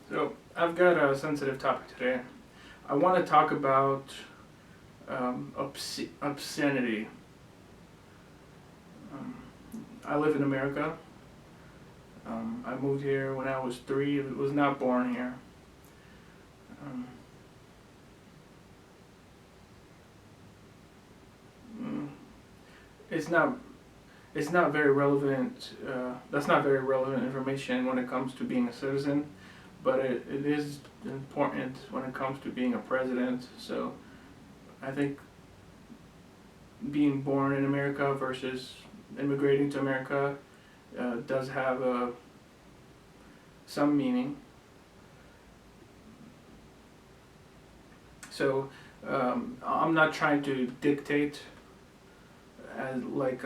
So I've got a sensitive topic today. I want to talk about obscenity. Um, I live in America. I moved here when I was 3. I was not born here. Um, mm, it's not. It's not very relevant. That's not very relevant information when it comes to being a citizen, but it is important when it comes to being a president. So I think being born in America versus immigrating to America does have some meaning. So I'm not trying to dictate as like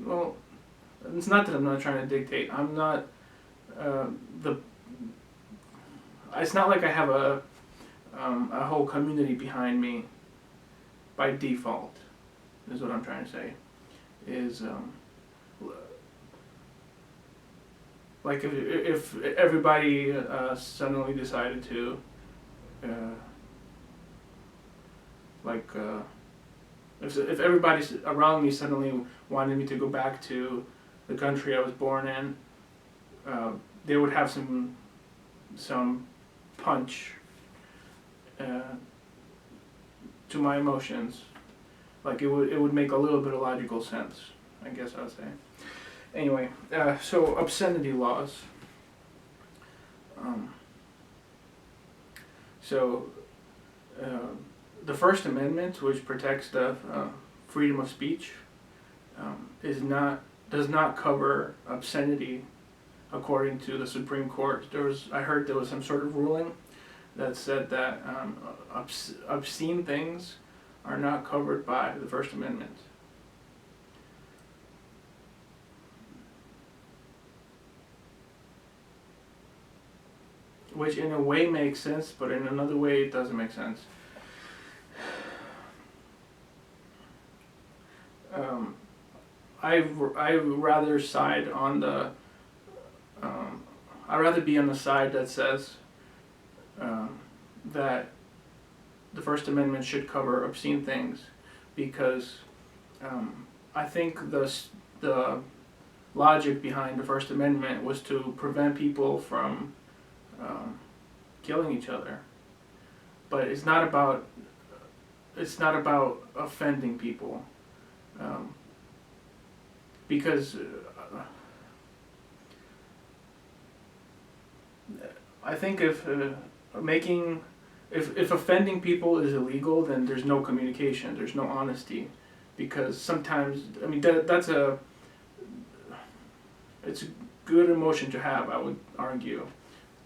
well, it's not that I'm not trying to dictate. I'm not the. It's not like I have a whole community behind me by default. Is what I'm trying to say. Is like if everybody suddenly decided to uh, like if everybody around me suddenly wanted me to go back to the country I was born in, they would have some punch uh, to my emotions. Like it would make a little bit of logical sense, I guess I would say. Anyway, so obscenity laws. Um, so uh, the First Amendment, which protects the freedom of speech, is not does not cover obscenity, according to the Supreme Court. I heard there was some sort of ruling that said that obscene things are not covered by the First Amendment. Which in a way makes sense, but in another way it doesn't make sense. Um, I rather side on the. I'd rather be on the side that says that the First Amendment should cover obscene things, because I think the logic behind the First Amendment was to prevent people from killing each other. But it's not about offending people, because I think if offending people is illegal, then there's no communication, there's no honesty, because sometimes it's a good emotion to have. I would argue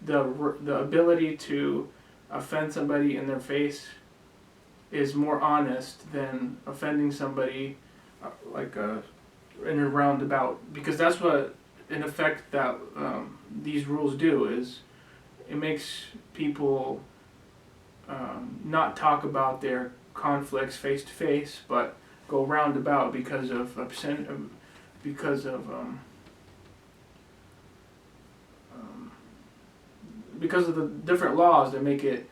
the ability to offend somebody in their face is more honest than offending somebody in a roundabout, because that's what in effect that these rules do is it makes people not talk about their conflicts face to face, but go roundabout because of because of the different laws that make it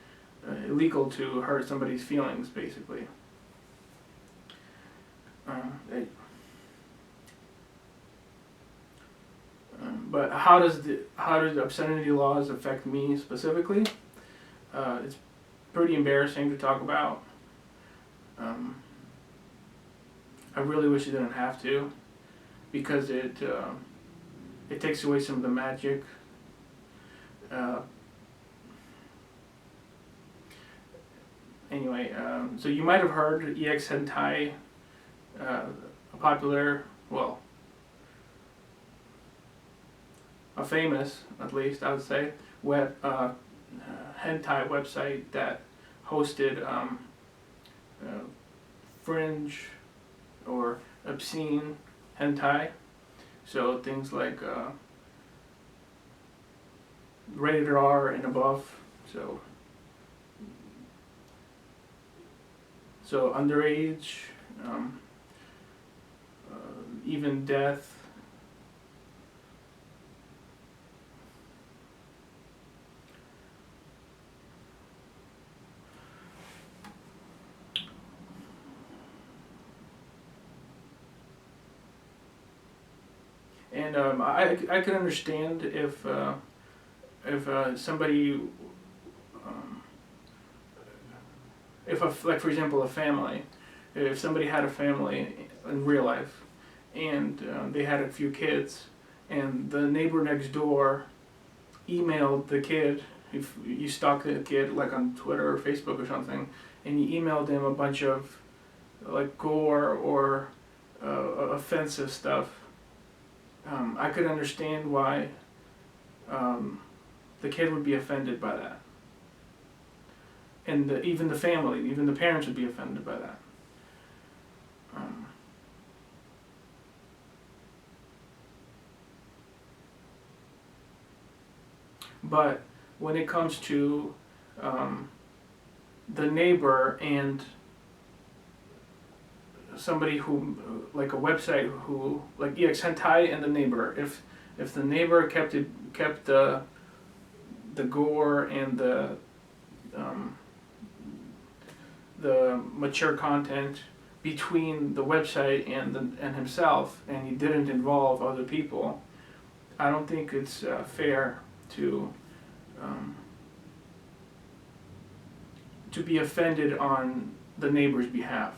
illegal to hurt somebody's feelings, basically. But how does the obscenity laws affect me specifically? It's pretty embarrassing to talk about. I really wish it didn't have to, because it takes away some of the magic. Anyway, so you might have heard EX Hentai, a popular, well, a famous, at least I would say, hentai website that hosted fringe or obscene hentai. So things like rated R and above. So underage, even death. And I could understand if somebody, like for example a family, if somebody had a family in real life, and they had a few kids, and the neighbor next door emailed the kid, if you stalk the kid like on Twitter or Facebook or something, and you emailed him a bunch of like gore or offensive stuff, I could understand why the kid would be offended by that. And even the family, even the parents would be offended by that. But when it comes to the neighbor and somebody who, like a website who, like Hentai and the neighbor, if the neighbor kept the gore and the mature content between the website and himself, and he didn't involve other people, I don't think it's fair to be offended on the neighbor's behalf.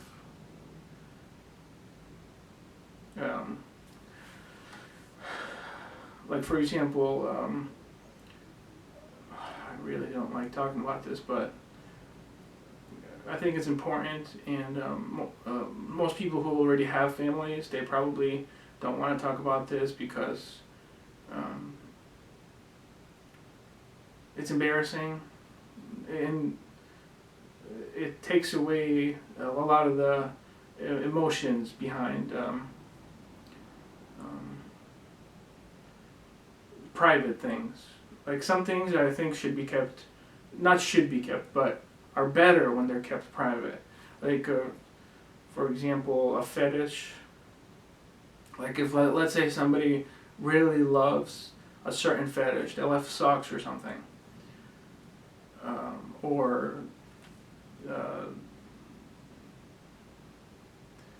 Like for example, I really don't like talking about this, but I think it's important, and most people who already have families, they probably don't want to talk about this because it's embarrassing, and it takes away a lot of the emotions behind private things. Like some things I think should be kept, not should be kept, but are better when they're kept private. Like for example, a fetish. Like if let's say somebody really loves a certain fetish, they love socks or something, or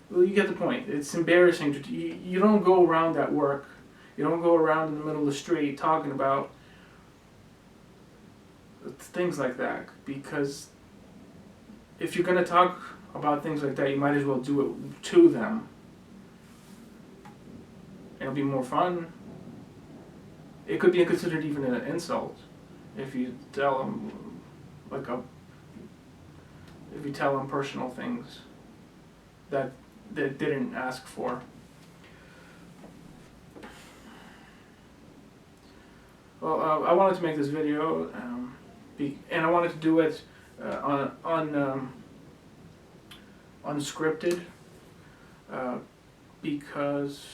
well, you get the point. It's embarrassing to you don't go around at work, you don't go around in the middle of the street talking about things like that, because if you're gonna talk about things like that, you might as well do it to them. It'll be more fun. It could be considered even an insult if you tell them if you tell them personal things that they didn't ask for. Well, I wanted to make this video, and I wanted to do it unscripted, because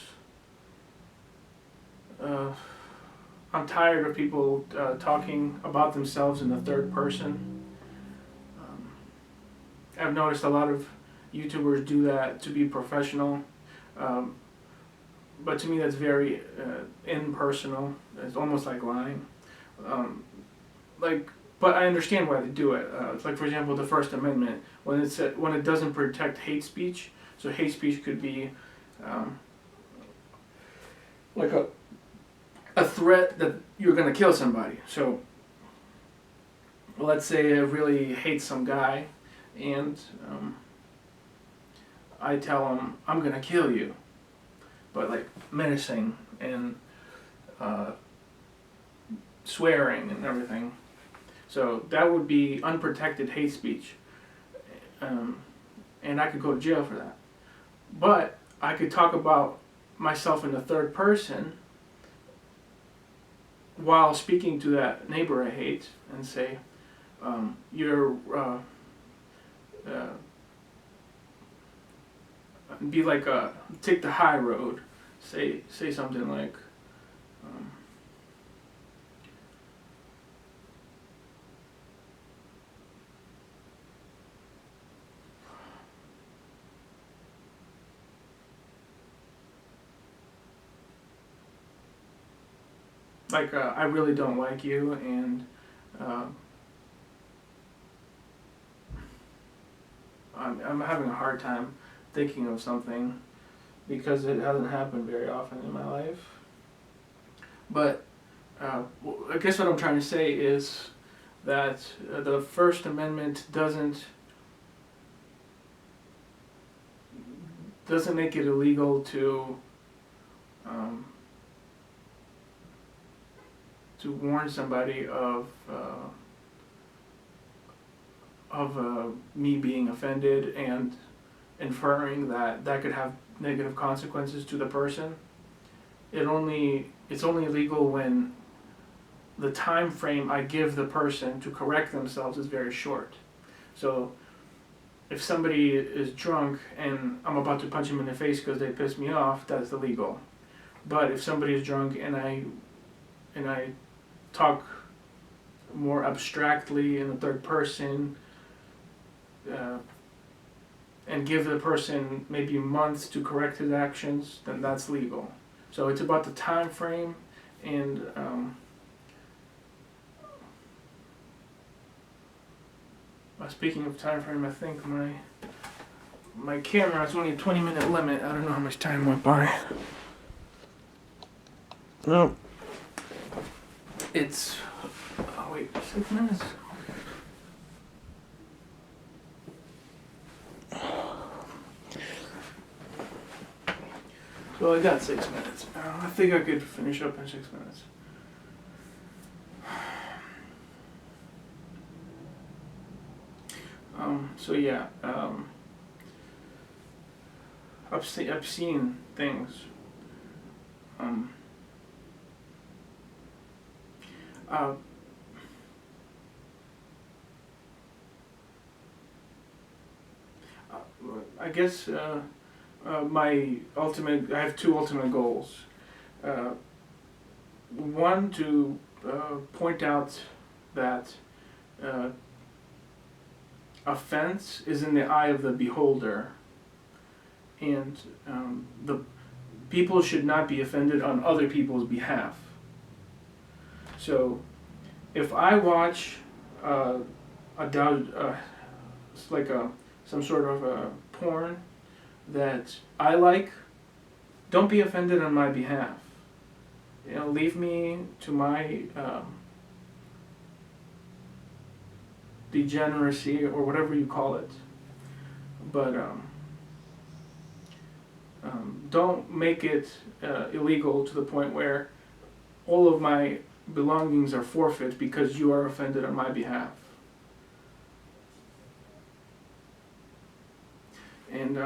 I'm tired of people talking about themselves in the third person. I've noticed a lot of YouTubers do that to be professional, but to me that's very impersonal. It's almost like lying. But I understand why they do it. It's like, for example, the First Amendment, when it doesn't protect hate speech. So hate speech could be like a threat that you're going to kill somebody. So let's say I really hate some guy, and I tell him I'm going to kill you, but like menacing and swearing and everything. So that would be unprotected hate speech, and I could go to jail for that. But I could talk about myself in the third person while speaking to that neighbor I hate, and say, you're be like take the high road. Say something like, like I really don't like you, and uh, I'm having a hard time thinking of something because it hasn't happened very often in my life. But I guess what I'm trying to say is that the First Amendment doesn't make it illegal um, to warn somebody of me being offended and inferring that that could have negative consequences to the person. It's only illegal when the time frame I give the person to correct themselves is very short. So if somebody is drunk and I'm about to punch them in the face because they pissed me off, that's illegal. But if somebody is drunk and I talk more abstractly in the third person, and give the person maybe months to correct his actions, then that's legal. So it's about the time frame, and speaking of time frame, I think my camera is only a 20-minute limit. I don't know how much time went by. No, it's 6 minutes. So I got 6 minutes. I think I could finish up in 6 minutes. So yeah, obscene things. I guess my ultimate. I have two ultimate goals. One, to point out that offense is in the eye of the beholder, and the people should not be offended on other people's behalf. So, if I watch some sort of porn that I like, don't be offended on my behalf. Leave me to my degeneracy or whatever you call it. But don't make it illegal to the point where all of my belongings are forfeit because you are offended on my behalf. And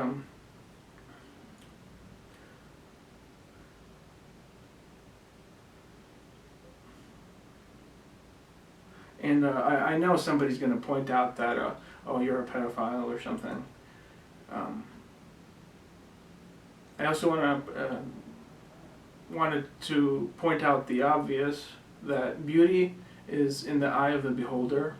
I know somebody's going to point out that, oh, you're a pedophile or something. I also wanted to point out the obvious, that beauty is in the eye of the beholder.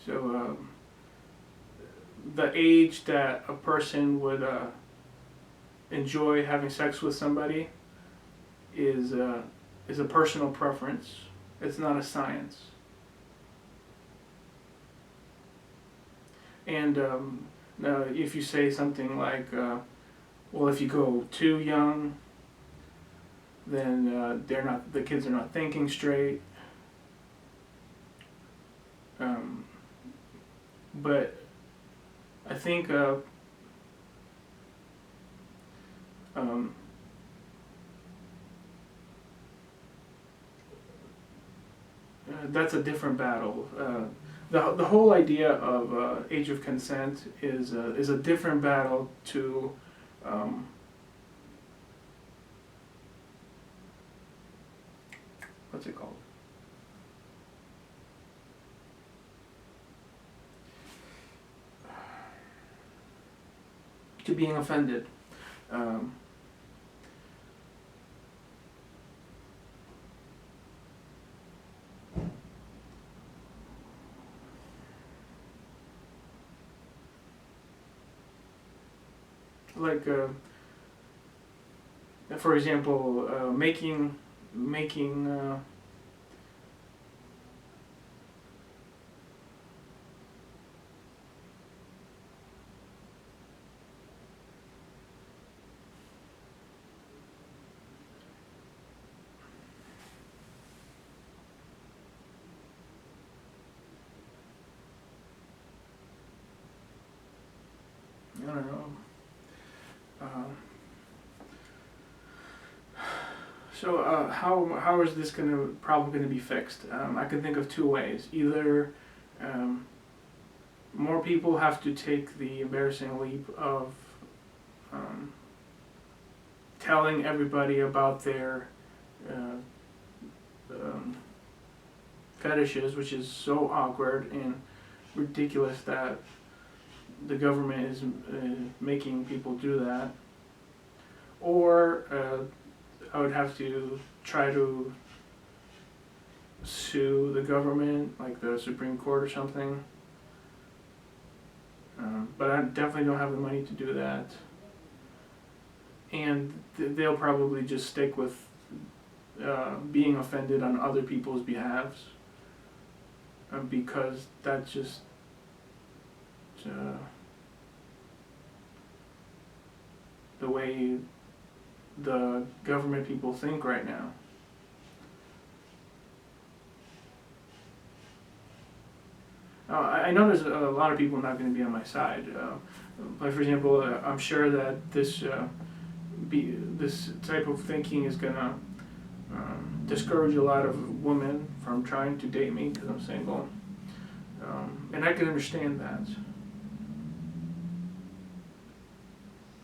So the age that a person would enjoy having sex with somebody is a personal preference. It's not a science. And now if you say something like, well, if you go too young, then the kids are not thinking straight. But I think that's a different battle. The whole idea of age of consent is a different battle to what's it called? To being offended. like for example, making I don't know. So how is this problem gonna be fixed? I can think of two ways. Either more people have to take the embarrassing leap of telling everybody about their uh, um, fetishes, which is so awkward and ridiculous that the government is making people do that. Or I would have to try to sue the government, like the Supreme Court or something. But I definitely don't have the money to do that. And they'll probably just stick with being offended on other people's behalves, because that's just the way the government people think right now. I know there's a lot of people not going to be on my side. Like for example, I'm sure that this type of thinking is going to discourage a lot of women from trying to date me because I'm single, and I can understand that.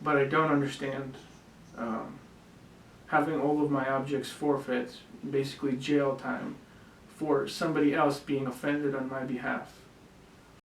But I don't understand having all of my objects forfeit, basically jail time, for somebody else being offended on my behalf.